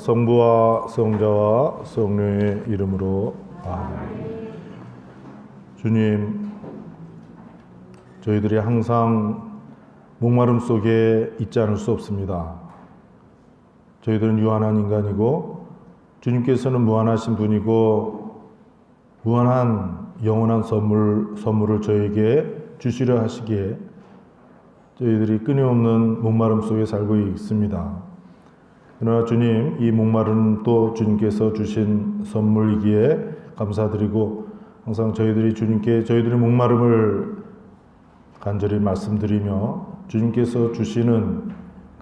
성부와 성자와 성령의 이름으로 아멘. 주님, 저희들이 항상 목마름 속에 있지 않을 수 없습니다. 저희들은 유한한 인간이고 주님께서는 무한하신 분이고 무한한 영원한 선물을 저에게 주시려 하시기에 저희들이 끊임없는 목마름 속에 살고 있습니다. 그러나 주님, 이 목마름도 주님께서 주신 선물이기에 감사드리고 항상 저희들이 주님께 저희들의 목마름을 간절히 말씀드리며 주님께서 주시는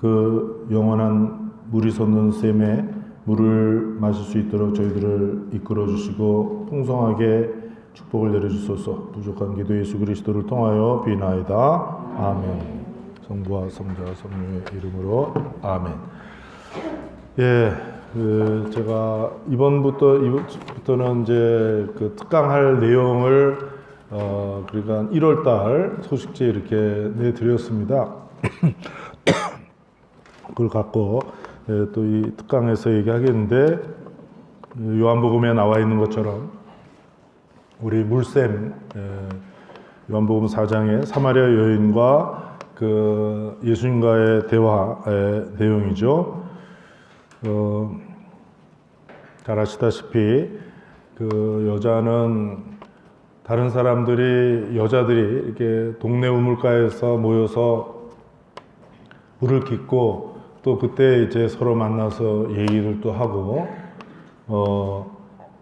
그 영원한 물이 솟는 샘에 물을 마실 수 있도록 저희들을 이끌어 주시고 풍성하게 축복을 내려주소서. 부족한 기도 예수 그리스도를 통하여 비나이다. 아멘. 성부와 성자 성령의 이름으로 아멘. 예, 제가 이번부터는 이제 그 특강할 내용을 그러니까 1월달 소식지에 이렇게 내드렸습니다. 그걸 갖고 또 이 특강에서 얘기하겠는데, 요한복음에 나와 있는 것처럼 우리 물샘, 요한복음 4장의 사마리아 여인과 그 예수님과의 대화의 내용이죠. 잘 아시다시피 그 여자는 다른 여자들이 이렇게 동네 우물가에서 모여서 물을 깃고 또 그때 이제 서로 만나서 얘기를 또 하고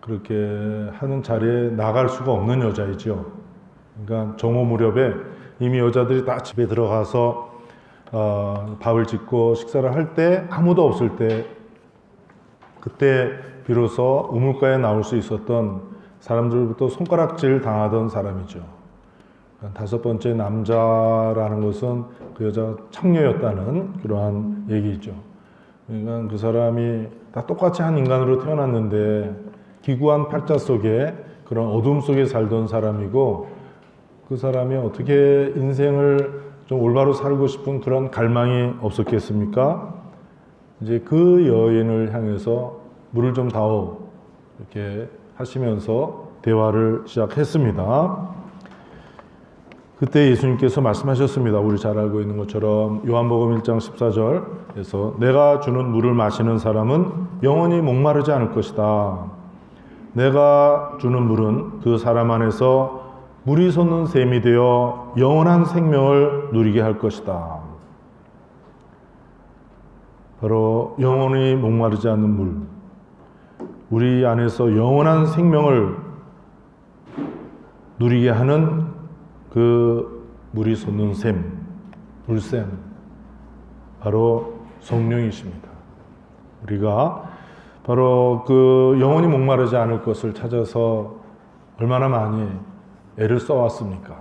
그렇게 하는 자리에 나갈 수가 없는 여자이죠. 그러니까 정오 무렵에 이미 여자들이 다 집에 들어가서 밥을 짓고 식사를 할 때 아무도 없을 때, 그때 비로소 우물가에 나올 수 있었던 사람들부터 손가락질 당하던 사람이죠. 다섯 번째 남자라는 것은 그 여자 창녀였다는 그러한 얘기죠. 그러니까 그 사람이 다 똑같이 한 인간으로 태어났는데 기구한 팔자 속에 그런 어둠 속에 살던 사람이고, 그 사람이 어떻게 인생을 좀 올바로 살고 싶은 그런 갈망이 없었겠습니까? 이제 그 여인을 향해서 물을 좀 다오 이렇게 하시면서 대화를 시작했습니다. 그때 예수님께서 말씀하셨습니다. 우리 잘 알고 있는 것처럼 요한복음 1장 14절에서 내가 주는 물을 마시는 사람은 영원히 목마르지 않을 것이다. 내가 주는 물은 그 사람 안에서 물이 솟는 샘이 되어 영원한 생명을 누리게 할 것이다. 바로 영원히 목마르지 않는 물, 우리 안에서 영원한 생명을 누리게 하는 그 물이 솟는 샘, 물샘, 바로 성령이십니다. 우리가 바로 그 영원히 목마르지 않을 것을 찾아서 얼마나 많이 애를 써왔습니까?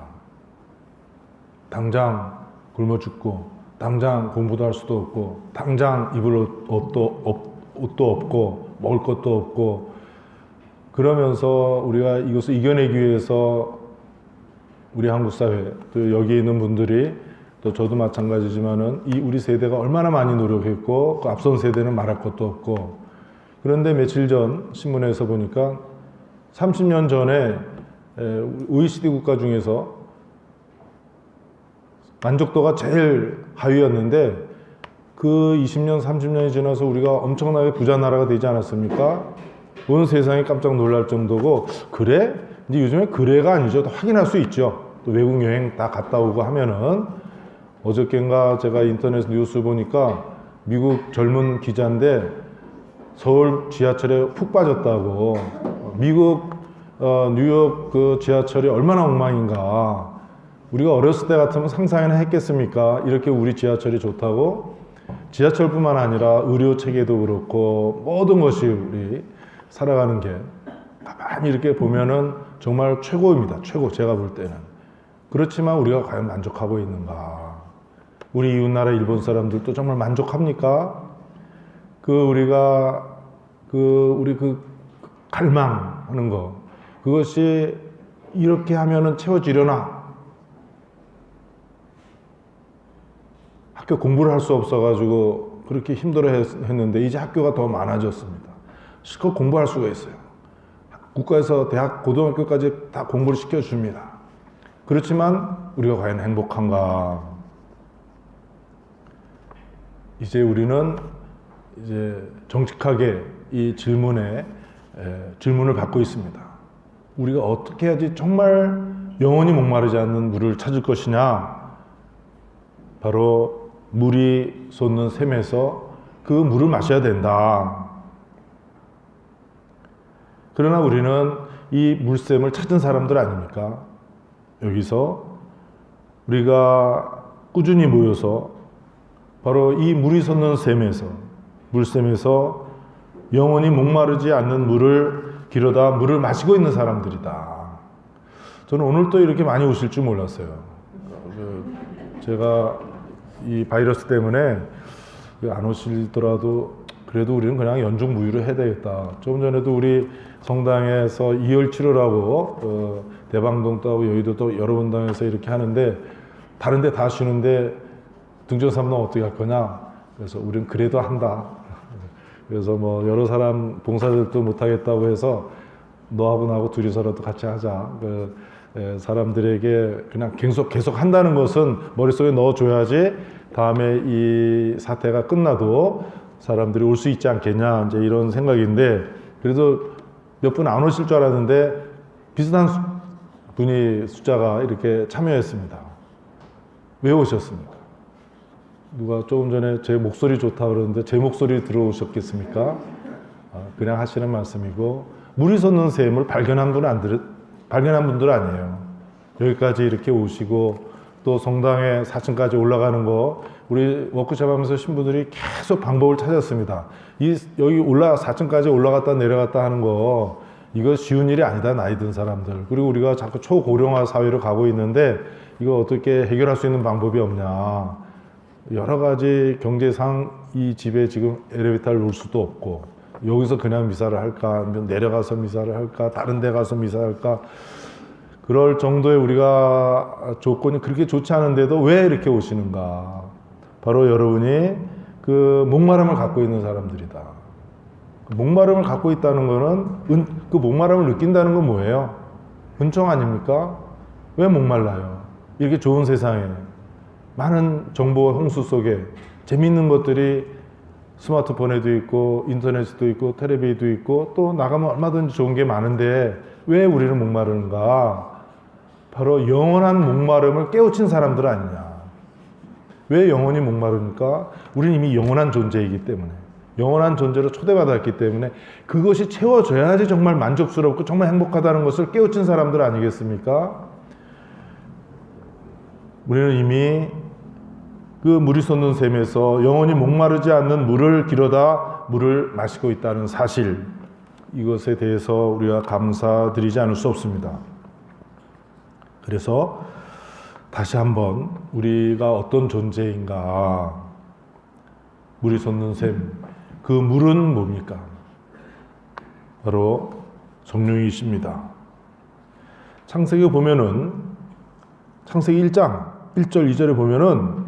당장 굶어 죽고, 당장 공부도 할 수도 없고, 당장 입을 옷도 없고, 먹을 것도 없고, 그러면서 우리가 이것을 이겨내기 위해서 우리 한국 사회, 또 여기 있는 분들이, 또 저도 마찬가지지만은 이 우리 세대가 얼마나 많이 노력했고, 그 앞선 세대는 말할 것도 없고, 그런데 며칠 전 신문에서 보니까 30년 전에 OECD 국가 중에서 만족도가 제일 하위였는데 그 20년, 30년이 지나서 우리가 엄청나게 부자 나라가 되지 않았습니까? 온 세상이 깜짝 놀랄 정도고, 그래? 이제 요즘에 그래가 아니죠. 또 확인할 수 있죠. 또 외국 여행 다 갔다 오고 하면은, 어저께인가 제가 인터넷 뉴스 보니까 미국 젊은 기자인데 서울 지하철에 푹 빠졌다고. 미국 뉴욕 그 지하철이 얼마나 엉망인가. 우리가 어렸을 때 같으면 상상이나 했겠습니까? 이렇게 우리 지하철이 좋다고. 지하철뿐만 아니라 의료 체계도 그렇고 모든 것이 우리 살아가는 게 가만히 이렇게 보면은 정말 최고입니다. 최고, 제가 볼 때는. 그렇지만 우리가 과연 만족하고 있는가? 우리 이웃나라 일본 사람들도 정말 만족합니까? 우리가 우리 갈망하는 거, 그것이 이렇게 하면은 채워지려나? 학교 공부를 할 수 없어가지고 그렇게 힘들어 했는데 이제 학교가 더 많아졌습니다. 실컷 공부할 수가 있어요. 국가에서 대학, 고등학교까지 다 공부를 시켜줍니다. 그렇지만 우리가 과연 행복한가? 이제 우리는 이제 정직하게 이 질문을 받고 있습니다. 우리가 어떻게 해야지 정말 영원히 목마르지 않는 물을 찾을 것이냐? 바로 물이 솟는 샘에서 그 물을 마셔야 된다. 그러나 우리는 이 물샘을 찾은 사람들 아닙니까? 여기서 우리가 꾸준히 모여서 바로 이 물이 솟는 샘에서, 물샘에서 영원히 목마르지 않는 물을 기르다 물을 마시고 있는 사람들이다. 저는 오늘 또 이렇게 많이 오실 줄 몰랐어요. 제가 이 바이러스 때문에 안 오시더라도 그래도 우리는 그냥 연중무휴를 해야 되겠다. 조금 전에도 우리 성당에서 이열 치료라고 대방동도 하고 여의도 또 여러 분당에서 이렇게 하는데 다른 데 다 쉬는데 등전삼동 어떻게 할 거냐? 그래서 우리는 그래도 한다. 그래서 뭐 여러 사람 봉사들도 못 하겠다고 해서 너하고 나하고 둘이서라도 같이 하자. 사람들에게 그냥 계속 한다는 것은 머릿속에 넣어줘야지 다음에 이 사태가 끝나도 사람들이 올 수 있지 않겠냐, 이제 이런 생각인데, 그래도 몇 분 안 오실 줄 알았는데 비슷한 분이 숫자가 이렇게 참여했습니다. 왜 오셨습니까? 누가 조금 전에 제 목소리 좋다 그러는데 제 목소리 들어오셨겠습니까? 그냥 하시는 말씀이고, 물이 솟는 샘을 발견한 분들 아니에요. 여기까지 이렇게 오시고 또 성당에 4층까지 올라가는 거 우리 워크숍 하면서 신부들이 계속 방법을 찾았습니다. 여기 4층까지 올라갔다 내려갔다 하는 거 이거 쉬운 일이 아니다, 나이 든 사람들. 그리고 우리가 자꾸 초고령화 사회로 가고 있는데 이거 어떻게 해결할 수 있는 방법이 없냐. 여러 가지 경제상 이 집에 지금 엘리베이터를 놓을 수도 없고, 여기서 그냥 미사를 할까, 아니면 내려가서 미사를 할까, 다른 데 가서 미사할까, 그럴 정도의 우리가 조건이 그렇게 좋지 않은데도 왜 이렇게 오시는가? 바로 여러분이 그 목마름을 갖고 있는 사람들이다. 목마름을 갖고 있다는 거는 그 목마름을 느낀다는 건 뭐예요? 은총 아닙니까? 왜 목말라요? 이렇게 좋은 세상에 많은 정보와 홍수 속에 재밌는 것들이 스마트폰에도 있고 인터넷에도 있고 텔레비도 있고 또 나가면 얼마든지 좋은 게 많은데 왜 우리는 목마른가? 바로 영원한 목마름을 깨우친 사람들 아니냐. 왜 영원히 목마릅니까? 우리는 이미 영원한 존재이기 때문에, 영원한 존재로 초대받았기 때문에 그것이 채워져야지 정말 만족스럽고 정말 행복하다는 것을 깨우친 사람들 아니겠습니까? 우리는 이미 그 물이 솟는 샘에서 영원히 목마르지 않는 물을 기르다 물을 마시고 있다는 사실, 이것에 대해서 우리가 감사드리지 않을 수 없습니다. 그래서 다시 한번 우리가 어떤 존재인가, 물이 솟는 샘, 그 물은 뭡니까? 바로 성령이십니다. 창세기 보면은, 창세기 1장 1절 2절에 보면은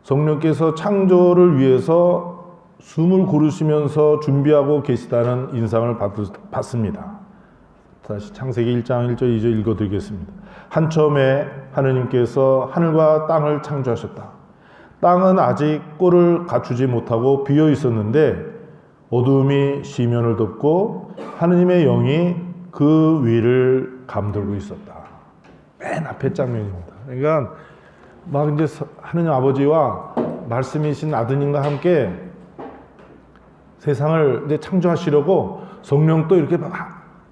성령께서 창조를 위해서 숨을 고르시면서 준비하고 계시다는 인상을 받습니다. 다시 창세기 1장 1절 2절 읽어드리겠습니다. 한처음에 하느님께서 하늘과 땅을 창조하셨다. 땅은 아직 꼴을 갖추지 못하고 비어 있었는데 어두움이 시면을 덮고 하느님의 영이 그 위를 감돌고 있었다. 맨 앞에 장면입니다. 그러니까 막 이제 하느님 아버지와 말씀이신 아드님과 함께 세상을 이제 창조하시려고 성령도 이렇게 막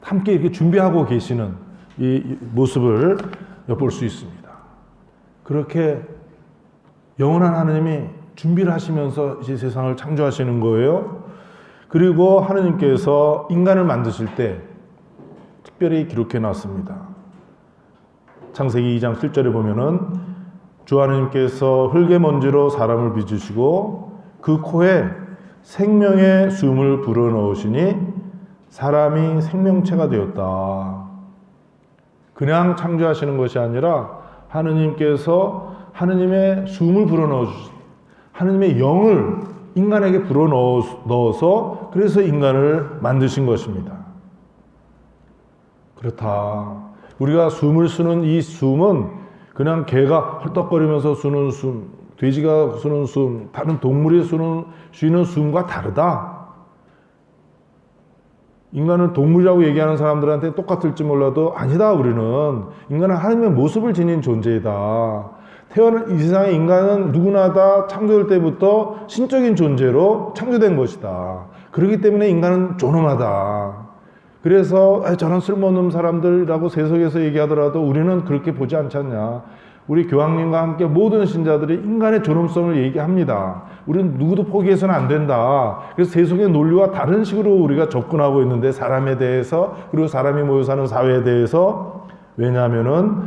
함께 이렇게 준비하고 계시는 이 모습을 엿볼 수 있습니다. 그렇게 영원한 하느님이 준비를 하시면서 이제 세상을 창조하시는 거예요. 그리고 하느님께서 인간을 만드실 때 특별히 기록해 놨습니다. 창세기 2장 7절에 보면은 주 하느님께서 흙의 먼지로 사람을 빚으시고 그 코에 생명의 숨을 불어넣으시니 사람이 생명체가 되었다. 그냥 창조하시는 것이 아니라 하느님께서 하느님의 숨을 불어넣어 주신, 하느님의 영을 인간에게 불어넣어서 그래서 인간을 만드신 것입니다. 그렇다. 우리가 숨을 쉬는 이 숨은 그냥 개가 헐떡거리면서 쉬는 숨, 돼지가 쉬는 숨, 다른 동물이 쉬는 숨과 다르다. 인간은 동물이라고 얘기하는 사람들한테 똑같을지 몰라도 아니다. 우리는 인간은 하나님의 모습을 지닌 존재이다. 태어난 이 세상의 인간은 누구나 다 창조될 때부터 신적인 존재로 창조된 것이다. 그렇기 때문에 인간은 존엄하다. 그래서 저런 쓸모없는 사람들이라고 세속에서 얘기하더라도 우리는 그렇게 보지 않지 않냐. 우리 교황님과 함께 모든 신자들이 인간의 존엄성을 얘기합니다. 우리는 누구도 포기해서는 안 된다. 그래서 세속의 논리와 다른 식으로 우리가 접근하고 있는데 사람에 대해서 그리고 사람이 모여 사는 사회에 대해서 왜냐하면은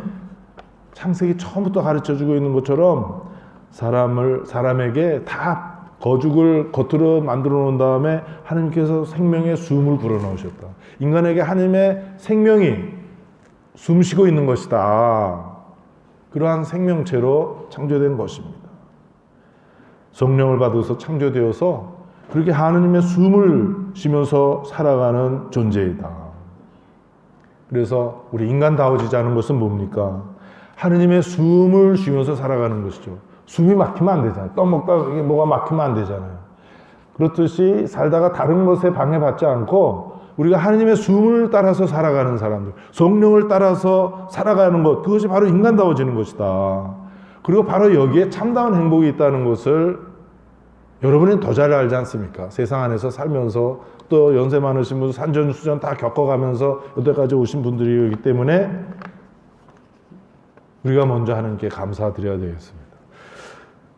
창세기 처음부터 가르쳐주고 있는 것처럼 사람에게 다 거죽을 겉으로 만들어 놓은 다음에 하나님께서 생명의 숨을 불어넣으셨다. 인간에게 하나님의 생명이 숨쉬고 있는 것이다. 그러한 생명체로 창조된 것입니다. 성령을 받아서 창조되어서 그렇게 하나님의 숨을 쉬면서 살아가는 존재이다. 그래서 우리 인간다워지지 않은 것은 뭡니까? 하나님의 숨을 쉬면서 살아가는 것이죠. 숨이 막히면 안 되잖아요. 떠먹다가 이게 뭐가 막히면 안 되잖아요. 그렇듯이 살다가 다른 것에 방해받지 않고 우리가 하나님의 숨을 따라서 살아가는 사람들, 성령을 따라서 살아가는 것, 그것이 바로 인간다워지는 것이다. 그리고 바로 여기에 참다운 행복이 있다는 것을 여러분은 더 잘 알지 않습니까? 세상 안에서 살면서 또 연세 많으신 분 산전수전 다 겪어가면서 여태까지 오신 분들이기 때문에 우리가 먼저 하나님께 감사드려야 되겠습니다.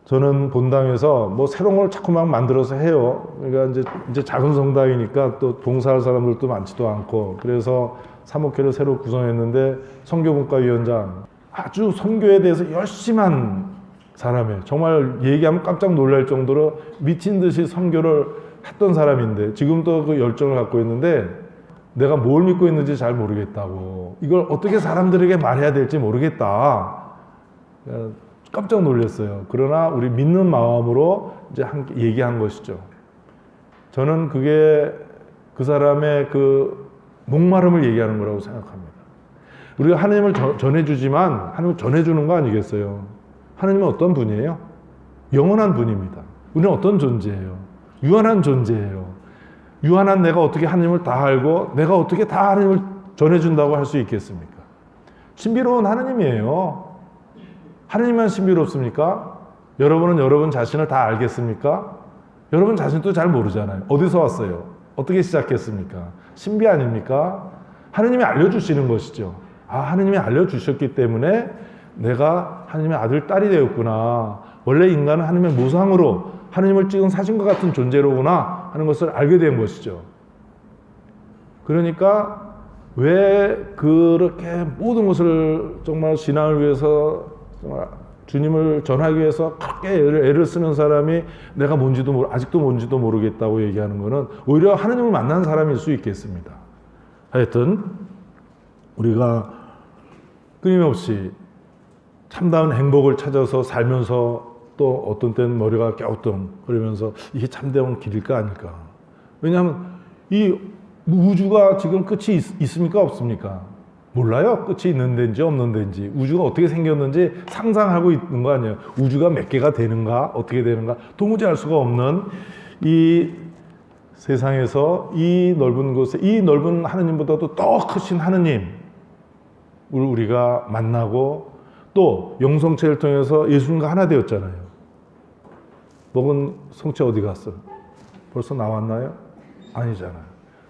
저는 본당에서 뭐 새로운 걸 자꾸 막 만들어서 해요. 그러니까 이제 작은 성당이니까 또 봉사할 사람들도 많지도 않고 그래서 사목회를 새로 구성했는데 선교분과위원장 아주 선교에 대해서 열심한 사람이에요. 정말 얘기하면 깜짝 놀랄 정도로 미친 듯이 선교를 했던 사람인데 지금도 그 열정을 갖고 있는데 내가 뭘 믿고 있는지 잘 모르겠다고 이걸 어떻게 사람들에게 말해야 될지 모르겠다. 깜짝 놀랐어요. 그러나 우리 믿는 마음으로 이제 함께 얘기한 것이죠. 저는 그게 그 사람의 그 목마름을 얘기하는 거라고 생각합니다. 우리가 하나님을 전해주지만 하나님을 전해주는 거 아니겠어요? 하나님은 어떤 분이에요? 영원한 분입니다. 우리는 어떤 존재예요? 유한한 존재예요. 유한한 내가 어떻게 하나님을 다 알고 내가 어떻게 다 하나님을 전해준다고 할 수 있겠습니까? 신비로운 하나님이에요. 하나님만 신비롭습니까? 여러분은 여러분 자신을 다 알겠습니까? 여러분 자신도 잘 모르잖아요. 어디서 왔어요? 어떻게 시작했습니까? 신비 아닙니까? 하나님이 알려주시는 것이죠. 하나님이 알려주셨기 때문에 내가 하나님의 아들, 딸이 되었구나. 원래 인간은 하나님의 모상으로 하나님을 찍은 사진과 같은 존재로구나 하는 것을 알게 된 것이죠. 그러니까 왜 그렇게 모든 것을 정말 신앙을 위해서 정말 주님을 전하기 위해서 그렇게 애를 쓰는 사람이 내가 아직도 뭔지도 모르겠다고 얘기하는 것은 오히려 하나님을 만난 사람일 수 있겠습니다. 하여튼 우리가 끊임없이 참다운 행복을 찾아서 살면서 또 어떤 때는 머리가 갸우뚱 그러면서 이게 참다운 길일까 아닐까. 왜냐하면 이 우주가 지금 끝이 있습니까 없습니까? 몰라요. 끝이 있는 데인지 없는 데인지 우주가 어떻게 생겼는지 상상하고 있는 거 아니에요. 우주가 몇 개가 되는가 어떻게 되는가 도무지 알 수가 없는 이 세상에서 이 넓은 곳에 이 넓은 하느님보다도 더 크신 하느님을 우리가 만나고 또 영성체를 통해서 예수님과 하나 되었잖아요. 먹은 성체 어디 갔어? 벌써 나왔나요? 아니잖아요.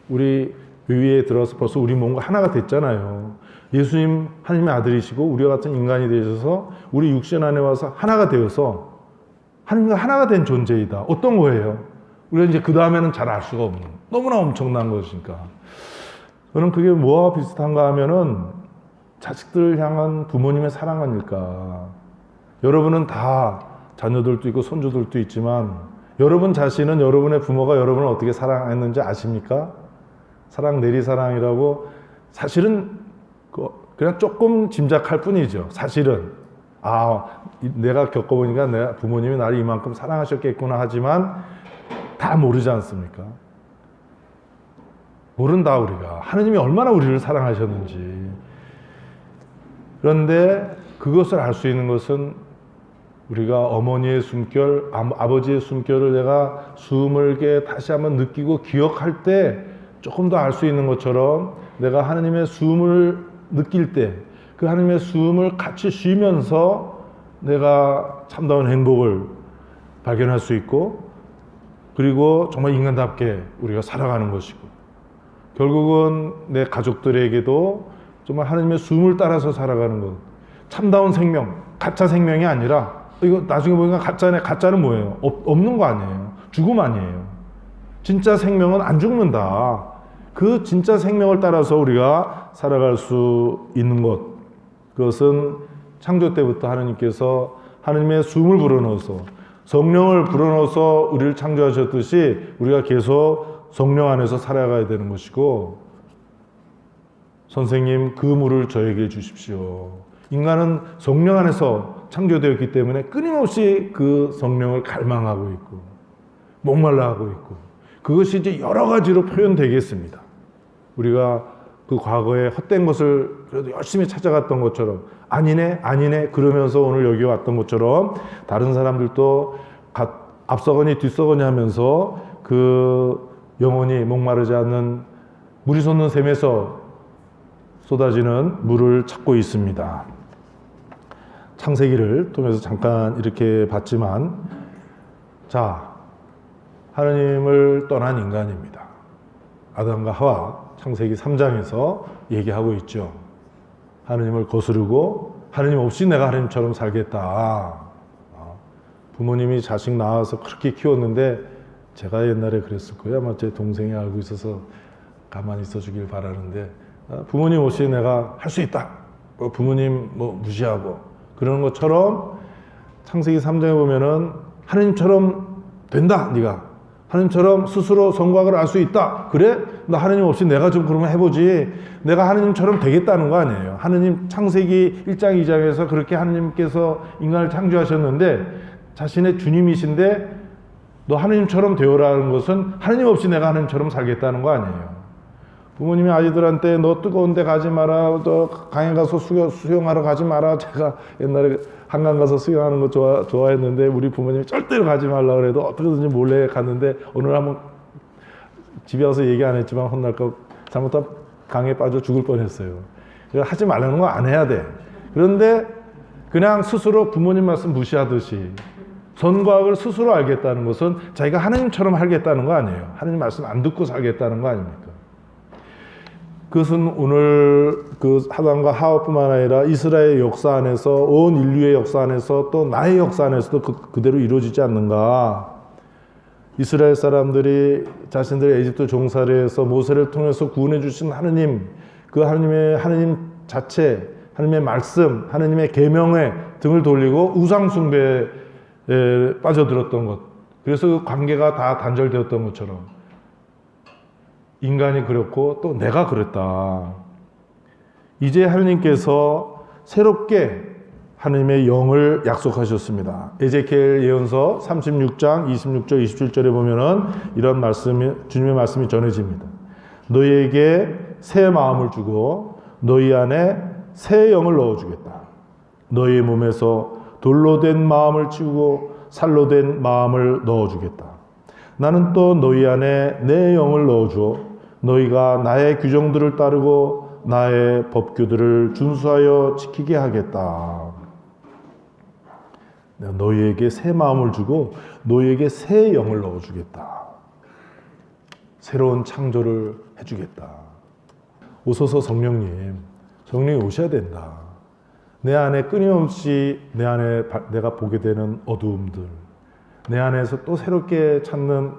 우리 위에 들어서 벌써 우리 몸과 하나가 됐잖아요. 예수님 하나님의 아들이시고 우리와 같은 인간이 되셔서 우리 육신 안에 와서 하나가 되어서 하나님과 하나가 된 존재이다. 어떤 거예요? 우리가 이제 그 다음에는 잘 알 수가 없는 너무나 엄청난 것이니까. 저는 그게 뭐와 비슷한가 하면은 자식들을 향한 부모님의 사랑 아닐까. 여러분은 다 자녀들도 있고 손주들도 있지만 여러분 자신은 여러분의 부모가 여러분을 어떻게 사랑했는지 아십니까? 사랑 내리사랑이라고 사실은 그냥 조금 짐작할 뿐이죠. 사실은 내가 겪어보니까 내 부모님이 나를 이만큼 사랑하셨겠구나 하지만 다 모르지 않습니까? 모른다 우리가. 하느님이 얼마나 우리를 사랑하셨는지. 그런데 그것을 알 수 있는 것은 우리가 어머니의 숨결, 아버지의 숨결을 내가 숨을게 다시 한번 느끼고 기억할 때 조금 더 알 수 있는 것처럼 내가 하느님의 숨을 느낄 때 그 하느님의 숨을 같이 쉬면서 내가 참다운 행복을 발견할 수 있고 그리고 정말 인간답게 우리가 살아가는 것이고 결국은 내 가족들에게도 정말 하느님의 숨을 따라서 살아가는 것. 참다운 생명, 가짜 생명이 아니라 이거 나중에 보니까 가짜는 뭐예요? 없는 거 아니에요. 죽음 아니에요. 진짜 생명은 안 죽는다. 그 진짜 생명을 따라서 우리가 살아갈 수 있는 것. 그것은 창조 때부터 하느님께서 하느님의 숨을 불어넣어서 성령을 불어넣어서 우리를 창조하셨듯이 우리가 계속 성령 안에서 살아가야 되는 것이고 선생님 그 물을 저에게 주십시오. 인간은 성령 안에서 창조되었기 때문에 끊임없이 그 성령을 갈망하고 있고 목말라 하고 있고 그것이 이제 여러 가지로 표현되겠습니다. 우리가 그 과거에 헛된 것을 그래도 열심히 찾아갔던 것처럼 아니네 그러면서 오늘 여기 왔던 것처럼 다른 사람들도 앞서거니 뒤서거니 하면서 그 영혼이 목마르지 않는 물이 솟는 샘에서 쏟아지는 물을 찾고 있습니다. 창세기를 통해서 잠깐 이렇게 봤지만 자, 하느님을 떠난 인간입니다. 아담과 하와 창세기 3장에서 얘기하고 있죠. 하느님을 거스르고 하느님 없이 내가 하느님처럼 살겠다. 부모님이 자식 낳아서 그렇게 키웠는데 제가 옛날에 그랬을 거예요. 아마 제 동생이 알고 있어서 가만히 있어 주길 바라는데 부모님 없이 내가 할 수 있다. 부모님 무시하고 그러는 것처럼 창세기 3장에 보면은 하느님처럼 된다. 네가 하느님처럼 스스로 성곽을 알 수 있다. 그래? 나 하느님 없이 내가 좀 그러면 해보지. 내가 하느님처럼 되겠다는 거 아니에요. 하느님 창세기 1장 2장에서 그렇게 하느님께서 인간을 창조하셨는데 자신의 주님이신데 너 하느님처럼 되어라는 것은 하느님 없이 내가 하느님처럼 살겠다는 거 아니에요. 부모님이 아이들한테 너 뜨거운 데 가지 마라, 너 강에 가서 수영하러 가지 마라. 제가 옛날에 한강 가서 수영하는 거 좋아했는데 우리 부모님이 절대로 가지 말라 그래도 어떻게든지 몰래 갔는데 오늘 한번 집에 와서 얘기 안 했지만 혼날까 잘못하면 강에 빠져 죽을 뻔했어요. 하지 말라는 거 안 해야 돼. 그런데 그냥 스스로 부모님 말씀 무시하듯이 선과학을 스스로 알겠다는 것은 자기가 하느님처럼 살겠다는 거 아니에요. 하느님 말씀 안 듣고 살겠다는 거 아닙니까? 그것은 오늘 그 아담과 하와뿐만 아니라 이스라엘의 역사 안에서 온 인류의 역사 안에서 또 나의 역사 안에서도 그대로 이루어지지 않는가. 이스라엘 사람들이 자신들의 에집트 종살이에서 모세를 통해서 구원해 주신 하느님, 그 하느님 자체, 하느님의 말씀, 하느님의 계명에 등을 돌리고 우상 숭배에 빠져들었던 것. 그래서 그 관계가 다 단절되었던 것처럼 인간이 그렇고 또 내가 그랬다. 이제 하느님께서 새롭게 하느님의 영을 약속하셨습니다. 에제키엘 예언서 36장 26절 27절에 보면은 이런 말씀이 주님의 말씀이 전해집니다. 너희에게 새 마음을 주고 너희 안에 새 영을 넣어주겠다. 너희 몸에서 돌로 된 마음을 치우고 살로 된 마음을 넣어주겠다. 나는 또 너희 안에 내 영을 넣어주어 너희가 나의 규정들을 따르고 나의 법규들을 준수하여 지키게 하겠다. 내가 너희에게 새 마음을 주고 너희에게 새 영을 넣어주겠다. 새로운 창조를 해주겠다. 오소서 성령님, 성령이 오셔야 된다. 내 안에 끊임없이 내 안에 내가 보게 되는 어두움들, 내 안에서 또 새롭게 찾는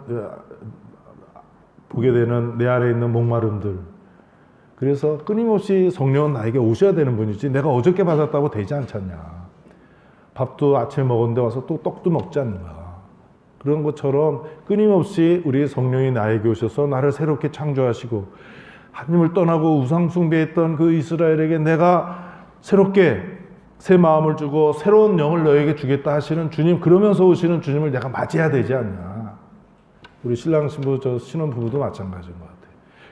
보게 되는 내 안에 있는 목마름들. 그래서 끊임없이 성령은 나에게 오셔야 되는 분이지 내가 어저께 받았다고 되지 않잖냐. 밥도 아침에 먹었는데 와서 또 떡도 먹지 않는가. 그런 것처럼 끊임없이 우리 성령이 나에게 오셔서 나를 새롭게 창조하시고 하나님을 떠나고 우상 숭배했던 그 이스라엘에게 내가 새롭게 새 마음을 주고 새로운 영을 너에게 주겠다 하시는 주님, 그러면서 오시는 주님을 내가 맞이해야 되지 않냐. 우리 신랑 신부, 저 신혼부부도 마찬가지인 것 같아요.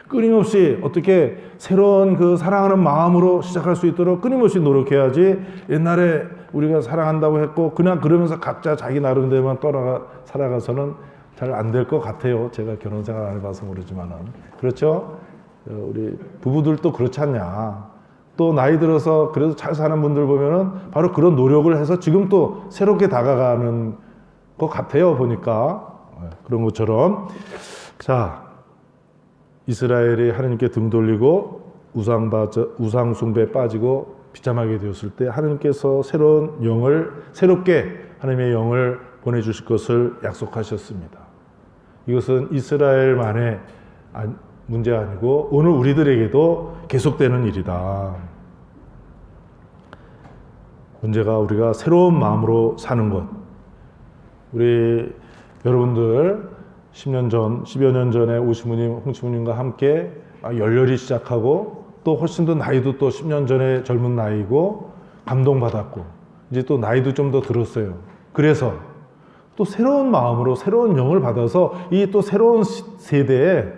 끊임없이 어떻게 새로운 그 사랑하는 마음으로 시작할 수 있도록 끊임없이 노력해야지, 옛날에 우리가 사랑한다고 했고 그냥 그러면서 각자 자기 나름대로만 살아가서는 잘 안 될 것 같아요. 제가 결혼 생활 안 해봐서 모르지만은. 그렇죠? 우리 부부들도 그렇지 않냐. 또 나이 들어서 그래도 잘 사는 분들 보면은 바로 그런 노력을 해서 지금 또 새롭게 다가가는 것 같아요. 보니까. 그런 것처럼. 자, 이스라엘이 하나님께 등 돌리고 우상 숭배에 빠지고 비참하게 되었을 때 하나님께서 새로운 영을, 새롭게 하나님의 영을 보내주실 것을 약속하셨습니다. 이것은 이스라엘만의 문제가 아니고 오늘 우리들에게도 계속되는 일이다. 문제가 우리가 새로운 마음으로 사는 것. 우리 여러분들 10년 전, 10여 년 전에 오시무님, 홍시무님과 함께 열렬히 시작하고 또 훨씬 더 나이도 또 10년 전에 젊은 나이고 감동받았고 이제 또 나이도 좀 더 들었어요. 그래서 또 새로운 마음으로 새로운 영을 받아서 이 또 새로운 세대에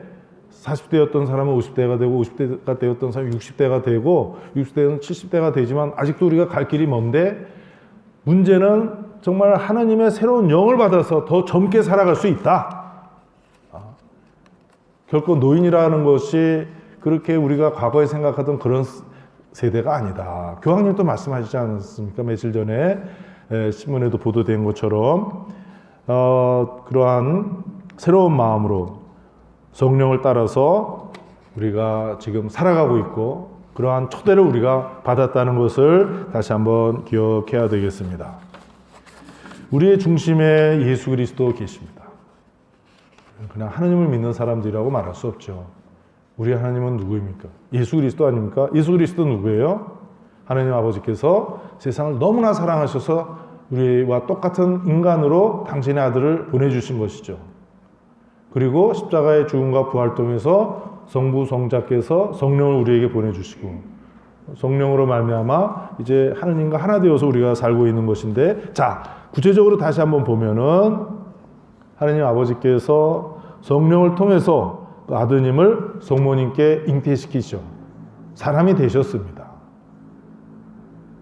40대였던 사람은 50대가 되고 50대가 되었던 사람이 60대가 되고 60대는 70대가 되지만 아직도 우리가 갈 길이 먼데 문제는 정말 하나님의 새로운 영을 받아서 더 젊게 살아갈 수 있다. 결코 노인이라는 것이 그렇게 우리가 과거에 생각하던 그런 세대가 아니다. 교황님도 말씀하시지 않았습니까? 며칠 전에 신문에도 보도된 것처럼 그러한 새로운 마음으로 성령을 따라서 우리가 지금 살아가고 있고 그러한 초대를 우리가 받았다는 것을 다시 한번 기억해야 되겠습니다. 우리의 중심에 예수 그리스도 계십니다. 그냥 하나님을 믿는 사람들이라고 말할 수 없죠. 우리 하나님은 누구입니까? 예수 그리스도 아닙니까? 예수 그리스도 누구예요? 하나님 아버지께서 세상을 너무나 사랑하셔서 우리와 똑같은 인간으로 당신의 아들을 보내주신 것이죠. 그리고 십자가의 죽음과 부활 통해서 성부 성자께서 성령을 우리에게 보내주시고 성령으로 말미암아 이제 하나님과 하나 되어서 우리가 살고 있는 것인데, 자, 구체적으로 다시 한번 보면은 하나님 아버지께서 성령을 통해서 그 아드님을 성모님께 잉태시키시죠. 사람이 되셨습니다.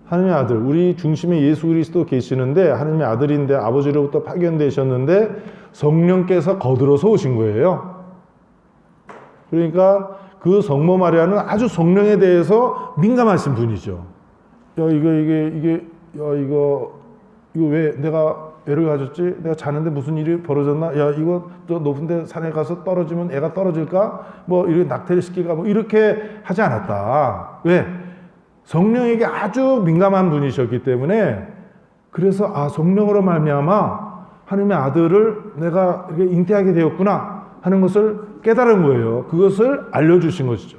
하나님의 아들, 우리 중심에 예수 그리스도 계시는데 하나님의 아들인데 아버지로부터 파견되셨는데 성령께서 거들어서 오신 거예요. 그러니까 그 성모 마리아는 아주 성령에 대해서 민감하신 분이죠. 야, 이거 왜 내가 애를 가졌지? 내가 자는데 무슨 일이 벌어졌나? 야, 이거 저 높은 데 산에 가서 떨어지면 애가 떨어질까? 뭐 이렇게 낙태를 시킬까? 뭐 이렇게 하지 않았다. 왜? 성령에게 아주 민감한 분이셨기 때문에, 그래서 성령으로 말미암아 하나님의 아들을 내가 이렇게 잉태하게 되었구나 하는 것을 깨달은 거예요. 그것을 알려주신 것이죠.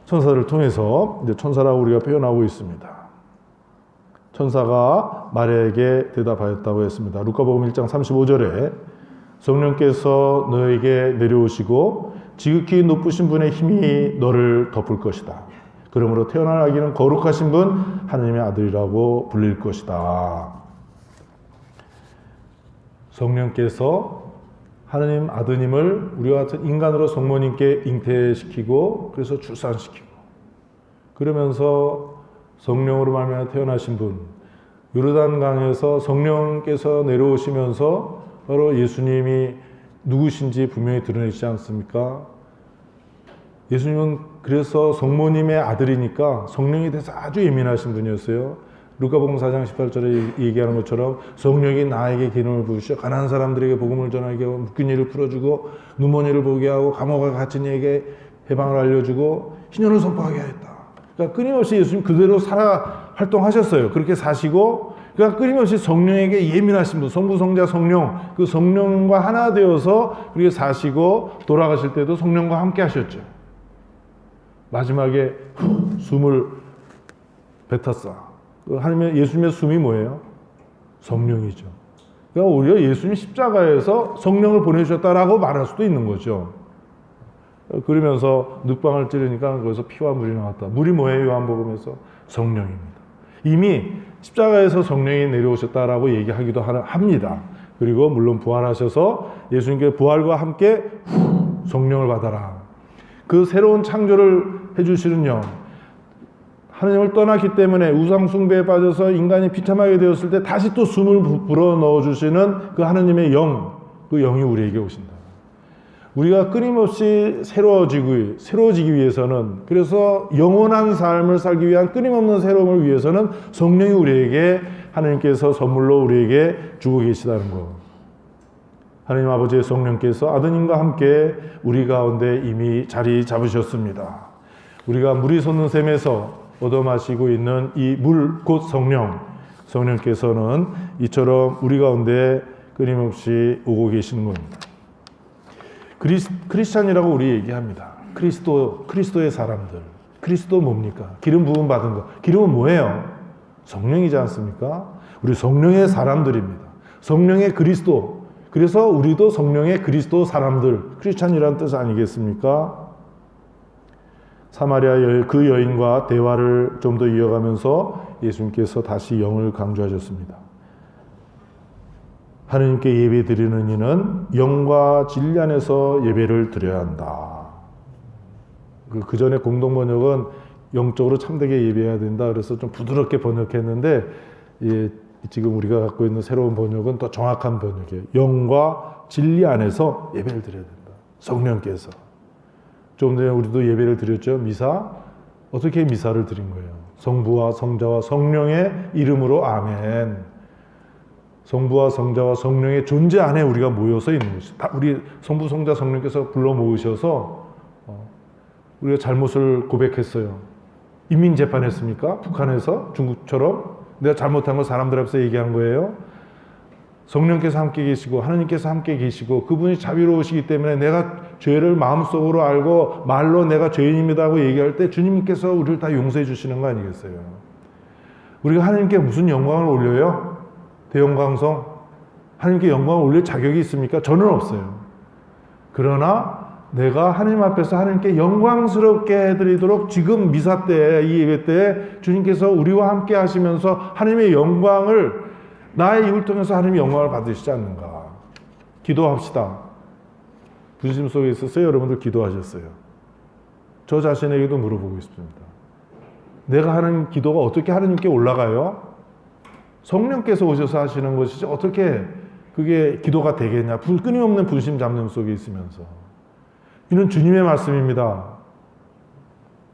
천사를 통해서. 이제 천사라고 우리가 표현하고 있습니다. 천사가 마리아에게 대답하였다고 했습니다. 루카복음 1장 35절에 성령께서 너에게 내려오시고 지극히 높으신 분의 힘이 너를 덮을 것이다. 그러므로 태어날 아기는 거룩하신 분 하나님의 아들이라고 불릴 것이다. 성령께서 하나님 아드님을 우리와 같은 인간으로 성모님께 잉태시키고 그래서 출산시키고 그러면서 성령으로 말미암아 태어나신 분, 요르단강에서 성령께서 내려오시면서 바로 예수님이 누구신지 분명히 드러내시지 않습니까? 예수님은 그래서 성모님의 아들이니까 성령에 대해서 아주 예민하신 분이었어요. 루카복음 4장 18절에 얘기하는 것처럼 성령이 나에게 기름을 부으시어 가난한 사람들에게 복음을 전하게 하고 묶인 이를 풀어주고 눈먼이를 보게 하고 감옥에 갇힌 이에게 해방을 알려주고 희년을 선포하게 하였다. 그러니까 끊임없이 예수님 그대로 활동하셨어요. 그렇게 사시고, 그러니까 끊임없이 성령에게 예민하신 분, 성부, 성자, 성령, 그 성령과 하나 되어서 그렇게 사시고 돌아가실 때도 성령과 함께 하셨죠. 마지막에 숨을 뱉었어. 하나님의 예수님의 숨이 뭐예요? 성령이죠. 그러니까 오히려 예수님이 십자가에서 성령을 보내주셨다라고 말할 수도 있는 거죠. 그러면서 늑방을 찌르니까 거기서 피와 물이 나왔다. 물이 뭐예요? 요한복음에서 성령입니다. 이미 십자가에서 성령이 내려오셨다라고 얘기하기도 합니다. 그리고 물론 부활하셔서 예수님께 부활과 함께 성령을 받아라. 그 새로운 창조를 해주시는 영, 하나님을 떠났기 때문에 우상 숭배에 빠져서 인간이 비참하게 되었을 때 다시 또 숨을 불어 넣어주시는 그 하나님의 영, 그 영이 우리에게 오신다. 우리가 끊임없이 새로워지기 위해서는, 그래서 영원한 삶을 살기 위한 끊임없는 새로움을 위해서는 성령이 우리에게, 하나님께서 선물로 우리에게 주고 계시다는 것. 하나님 아버지의 성령께서 아드님과 함께 우리 가운데 이미 자리 잡으셨습니다. 우리가 물이 솟는 샘에서 얻어 마시고 있는 이 물, 곧 성령께서는 이처럼 우리 가운데 끊임없이 오고 계시는 겁니다. 크리스찬이라고 우리 얘기합니다. 그리스도의 사람들. 그리스도 뭡니까? 기름 부음 받은 거. 기름은 뭐예요? 성령이지 않습니까? 우리 성령의 사람들입니다. 성령의 그리스도. 그래서 우리도 성령의 그리스도 사람들. 크리스찬이라는 뜻 아니겠습니까? 사마리아 그 여인과 대화를 좀 더 이어가면서 예수님께서 다시 영을 강조하셨습니다. 하느님께 예배 드리는 이는 영과 진리 안에서 예배를 드려야 한다. 그 전에 공동 번역은 영적으로 참되게 예배해야 된다. 그래서 좀 부드럽게 번역했는데, 지금 우리가 갖고 있는 새로운 번역은 더 정확한 번역이에요. 영과 진리 안에서 예배를 드려야 된다. 성령께서. 좀 전에 우리도 예배를 드렸죠. 미사. 어떻게 미사를 드린 거예요? 성부와 성자와 성령의 이름으로 아멘. 성부와 성자와 성령의 존재 안에 우리가 모여서 있는 것이죠. 우리 성부, 성자, 성령께서 불러 모으셔서 우리가 잘못을 고백했어요. 인민재판했습니까? 북한에서 중국처럼 내가 잘못한 걸 사람들 앞에서 얘기한 거예요. 성령께서 함께 계시고 하나님께서 함께 계시고 그분이 자비로우시기 때문에 내가 죄를 마음속으로 알고 말로 내가 죄인입니다 하고 얘기할 때 주님께서 우리를 다 용서해 주시는 거 아니겠어요? 우리가 하나님께 무슨 영광을 올려요? 대영광성? 하나님께 영광을 올릴 자격이 있습니까? 저는 없어요. 그러나 내가 하나님 앞에서 하나님께 영광스럽게 해드리도록 지금 미사 때, 이 예배 때 주님께서 우리와 함께 하시면서 하나님의 영광을, 나의 입을 통해서 하나님의 영광을 받으시지 않는가. 기도합시다. 분심 속에 있었어요? 여러분들 기도하셨어요? 저 자신에게도 물어보고 싶습니다. 내가 하는 기도가 어떻게 하나님께 올라가요? 성령께서 오셔서 하시는 것이지 어떻게 그게 기도가 되겠냐. 끊임없는 분심 잡념 속에 있으면서. 이는 주님의 말씀입니다.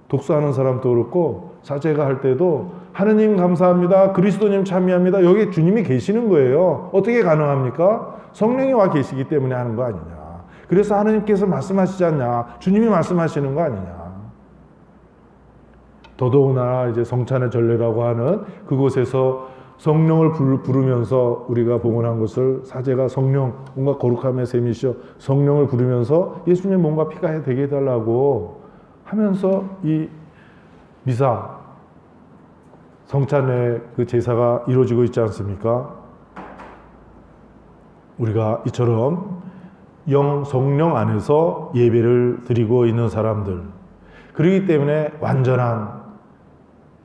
독서하는 사람도 그렇고 사제가 할 때도 하느님 감사합니다. 그리스도님 참여합니다. 여기 주님이 계시는 거예요. 어떻게 가능합니까? 성령이 와 계시기 때문에 하는 거 아니냐. 그래서 하느님께서 말씀하시지 않냐. 주님이 말씀하시는 거 아니냐. 더더구나 이제 성찬의 전례라고 하는 그곳에서 성령을 부르면서 우리가 봉헌한 것을 사제가 성령, 뭔가 거룩함의 셈이시여 성령을 부르면서 예수님의 몸과 피가 되게 해달라고 하면서 이 미사, 성찬의 그 제사가 이루어지고 있지 않습니까? 우리가 이처럼 성령 안에서 예배를 드리고 있는 사람들, 그렇기 때문에 완전한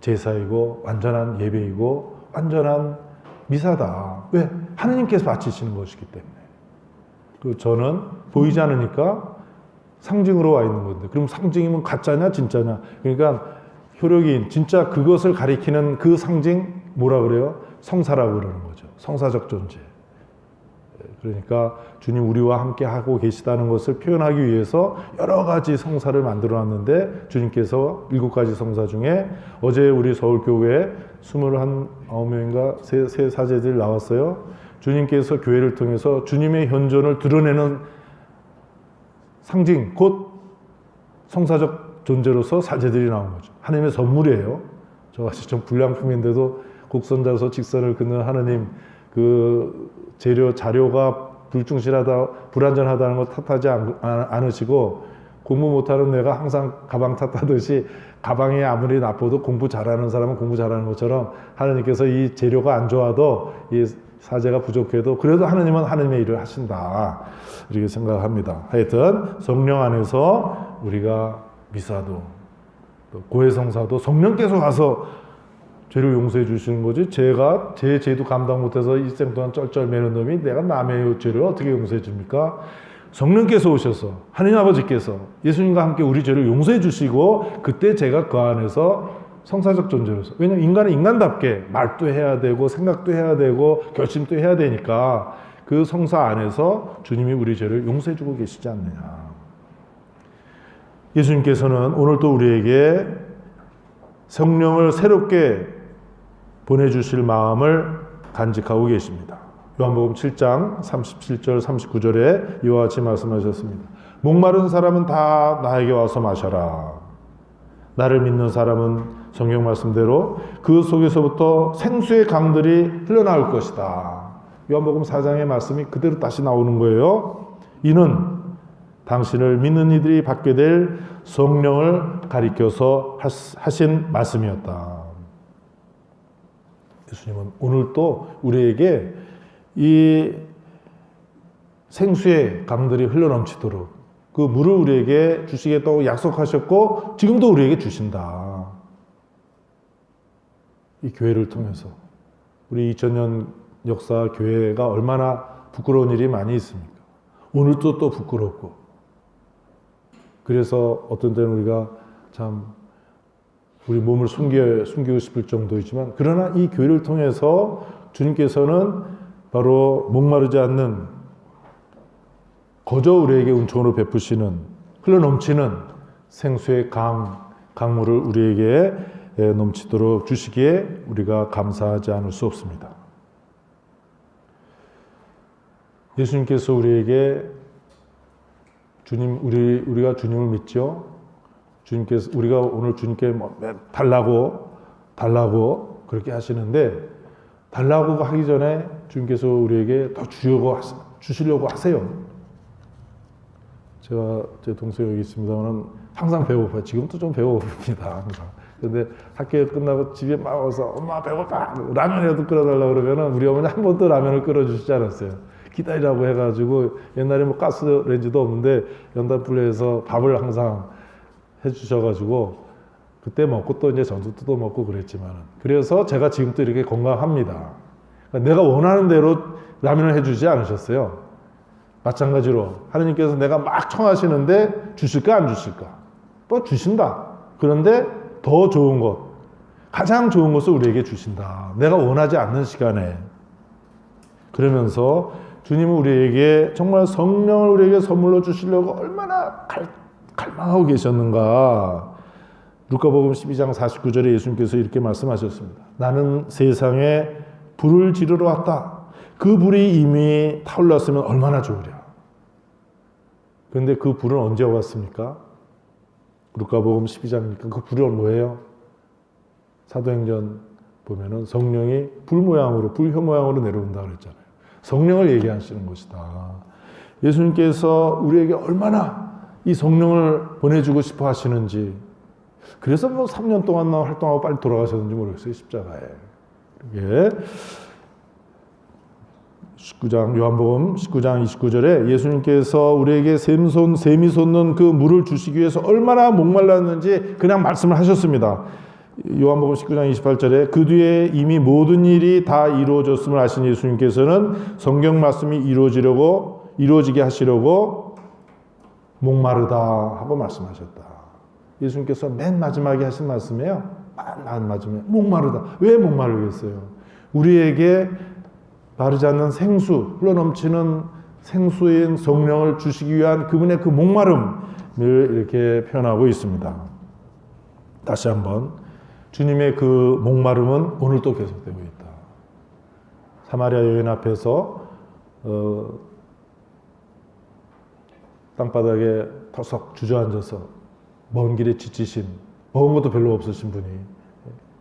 제사이고 완전한 예배이고 완전한 미사다. 왜? 하느님께서 바치시는 것이기 때문에. 그 저는 보이지 않으니까 상징으로 와 있는 건데, 그럼 상징이면 가짜냐 진짜냐? 그러니까 효력인 진짜 그것을 가리키는 그 상징 뭐라 그래요? 성사라고 그러는 거죠. 성사적 존재. 그러니까 주님 우리와 함께 하고 계시다는 것을 표현하기 위해서 여러 가지 성사를 만들어 놨는데, 주님께서 7가지 성사 중에 어제 우리 서울교회에 29명인가 세 사제들이 나왔어요. 주님께서 교회를 통해서 주님의 현존을 드러내는 상징, 곧 성사적 존재로서 사제들이 나온 거죠. 하나님의 선물이에요. 저같이 좀 불량품인데도 곡선자서 직선을 긋는 하나님, 그 자료가 불안전하다는 걸 탓하지 않으시고, 공부 못하는 내가 항상 가방 탓하듯이 가방이 아무리 나빠도 공부 잘하는 사람은 공부 잘하는 것처럼 하나님께서 이 재료가 안 좋아도 이 사제가 부족해도 그래도 하나님은 하나님의 일을 하신다, 이렇게 생각합니다. 하여튼 성령 안에서 우리가 미사도 또 고해성사도 성령께서 와서 죄를 용서해 주시는 거지, 제가 제 죄도 감당 못해서 일생 동안 쩔쩔매는 놈이 내가 남의 죄를 어떻게 용서해 줍니까? 성령께서 오셔서 하느님 아버지께서 예수님과 함께 우리 죄를 용서해 주시고, 그때 제가 그 안에서 성사적 존재로서, 왜냐하면 인간은 인간답게 말도 해야 되고 생각도 해야 되고 결심도 해야 되니까 그 성사 안에서 주님이 우리 죄를 용서해 주고 계시지 않느냐. 예수님께서는 오늘도 우리에게 성령을 새롭게 보내주실 마음을 간직하고 계십니다. 요한복음 7장 37절 39절에 이와 같이 말씀하셨습니다. 목마른 사람은 다 나에게 와서 마셔라. 나를 믿는 사람은 성경 말씀대로 그 속에서부터 생수의 강들이 흘러나올 것이다. 요한복음 4장의 말씀이 그대로 다시 나오는 거예요. 이는 당신을 믿는 이들이 받게 될 성령을 가리켜서 하신 말씀이었다. 예수님은 오늘 또 우리에게 이 생수의 강들이 흘러넘치도록 그 물을 우리에게 주시겠다고 약속하셨고, 지금도 우리에게 주신다. 이 교회를 통해서 우리 2000년 역사 교회가 얼마나 부끄러운 일이 많이 있습니까? 오늘도 또 부끄럽고, 그래서 어떤 때는 우리가 참 우리 몸을 숨기고 싶을 정도이지만, 그러나 이 교회를 통해서 주님께서는 바로 목마르지 않는, 거저 우리에게 은총으로 베푸시는, 흘러넘치는 생수의 강물을 우리에게 넘치도록 주시기에 우리가 감사하지 않을 수 없습니다. 예수님께서 우리에게 우리가 주님을 믿죠. 주님께서 우리가 오늘 주님께 달라고 그렇게 하시는데, 달라고 하기 전에 주님께서 우리에게 더 주시려고 하세요. 제가 제 동생이 여기 있습니다만 항상 배고파요. 지금도 좀 배고픕니다. 항상. 근데 학교 끝나고 집에 막 와서 엄마 배고파, 라면이라도 끓여달라고 그러면은 우리 어머니 한 번도 라면을 끓여주시지 않았어요. 기다리라고 해가지고, 옛날에 뭐 가스레인지도 없는데 연탄불에서 밥을 항상 해주셔가지고 그때 먹고 또 이제 전투도 먹고 그랬지만, 그래서 제가 지금도 이렇게 건강합니다. 그러니까 내가 원하는 대로 라면을 해주지 않으셨어요. 마찬가지로 하느님께서 내가 막 청하시는데 주실까 안 주실까? 뭐 주신다. 그런데 더 좋은 것, 가장 좋은 것을 우리에게 주신다. 내가 원하지 않는 시간에. 그러면서 주님은 우리에게 정말 성령을 우리에게 선물로 주시려고 얼마나 갈망하고 계셨는가. 루카복음 12장 49절에 예수님께서 이렇게 말씀하셨습니다. 나는 세상에 불을 지르러 왔다. 그 불이 이미 타올랐으면 얼마나 좋으랴. 그런데 그 불은 언제 왔습니까? 루카복음 12장이니까 그 불은 뭐예요? 사도행전 보면은 성령이 불효 모양으로 내려온다 그랬잖아요. 성령을 얘기하시는 것이다. 예수님께서 우리에게 얼마나 이 성령을 보내주고 싶어 하시는지, 그래서 뭐 3년 동안 활동하고 빨리 돌아가셨는지 모르겠어요. 십자가에. 이게 요한복음 19장 29절에 예수님께서 우리에게 샘이 솟는 그 물을 주시기 위해서 얼마나 목말랐는지 그냥 말씀을 하셨습니다. 요한복음 19장 28절에 그 뒤에 이미 모든 일이 다 이루어졌음을 아신 예수님께서는 성경 말씀이 이루어지게 하시려고 목마르다 하고 말씀하셨다. 예수님께서 맨 마지막에 하신 말씀이에요. 맨 마지막에 목마르다. 왜 목마르겠어요? 우리에게 마르지 않는 생수, 흘러넘치는 생수인 성령을 주시기 위한 그분의 그 목마름을 이렇게 표현하고 있습니다. 다시 한번, 주님의 그 목마름은 오늘도 계속되고 있다. 사마리아 여인 앞에서 땅바닥에 털썩 주저앉아서 먼 길에 지치신, 먹은 것도 별로 없으신 분이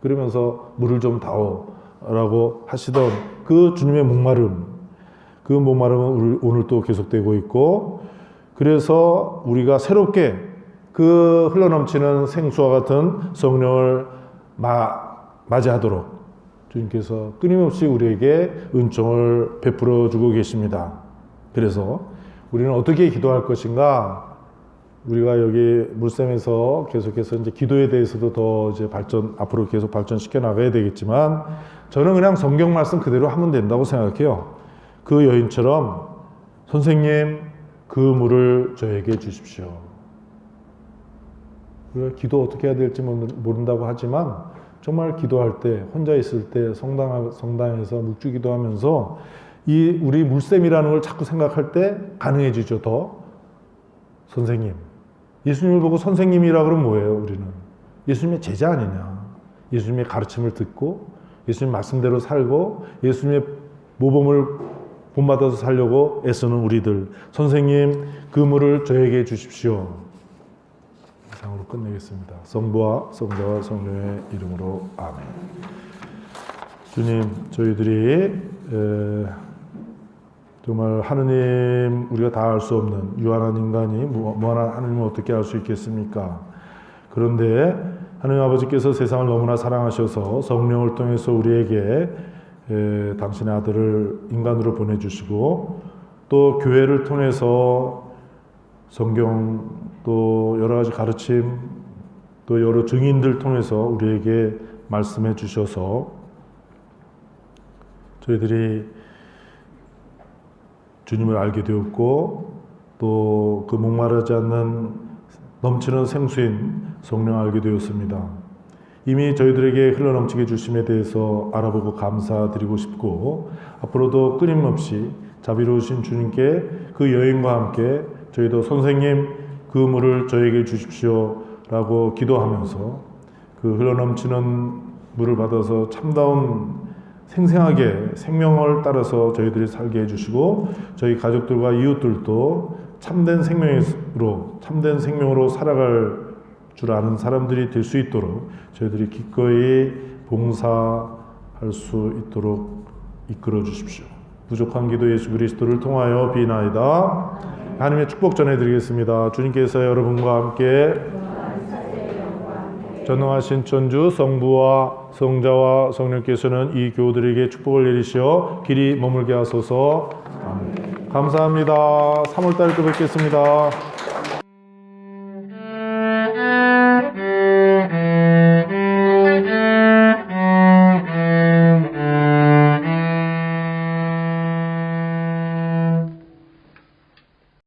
그러면서 물을 좀 다오라고 하시던 그 주님의 목마름, 그 목마름은 오늘 또 계속되고 있고, 그래서 우리가 새롭게 그 흘러넘치는 생수와 같은 성령을 맞이하도록 주님께서 끊임없이 우리에게 은총을 베풀어 주고 계십니다. 그래서 우리는 어떻게 기도할 것인가? 우리가 여기 물샘에서 계속해서 이제 기도에 대해서도 더 이제 앞으로 계속 발전시켜 나가야 되겠지만, 저는 그냥 성경 말씀 그대로 하면 된다고 생각해요. 그 여인처럼 선생님, 그 물을 저에게 주십시오. 우리가 기도 어떻게 해야 될지 모른다고 하지만, 정말 기도할 때, 혼자 있을 때 성당에서 묵주 기도하면서 이 우리 물샘이라는 걸 자꾸 생각할 때 가능해지죠. 더 선생님, 예수님을 보고 선생님이라 그러면 뭐예요? 우리는 예수님의 제자 아니냐. 예수님의 가르침을 듣고 예수님 말씀대로 살고 예수님의 모범을 본받아서 살려고 애쓰는 우리들, 선생님, 그 물을 저에게 주십시오. 이상으로 끝내겠습니다. 성부와 성자와 성령의 이름으로 아멘. 주님, 저희들이 정말 하느님, 우리가 다 알 수 없는 유한한 인간이 무한한 하느님을 어떻게 알 수 있겠습니까? 그런데 하느님 아버지께서 세상을 너무나 사랑하셔서 성령을 통해서 우리에게 당신의 아들을 인간으로 보내주시고, 또 교회를 통해서 성경, 또 여러 가지 가르침, 또 여러 증인들 통해서 우리에게 말씀해 주셔서 저희들이 주님을 알게 되었고, 또 그 목마르지 않는 넘치는 생수인 성령을 알게 되었습니다. 이미 저희들에게 흘러넘치게 주심에 대해서 알아보고 감사드리고 싶고, 앞으로도 끊임없이 자비로우신 주님께 그 여인과 함께 저희도 선생님, 그 물을 저에게 주십시오 라고 기도하면서 그 흘러넘치는 물을 받아서 참다운 생생하게 생명을 따라서 저희들이 살게 해주시고, 저희 가족들과 이웃들도 참된 생명으로 살아갈 줄 아는 사람들이 될 수 있도록 저희들이 기꺼이 봉사할 수 있도록 이끌어 주십시오. 부족한 기도 예수 그리스도를 통하여 비나이다. 하나님의 축복 전해드리겠습니다. 주님께서 여러분과 함께 전능하신 천주 성부와 성자와 성령께서는 이 교우들에게 축복을 내리시어 길이 머물게 하소서. 아멘. 감사합니다. 3월달에 또 뵙겠습니다.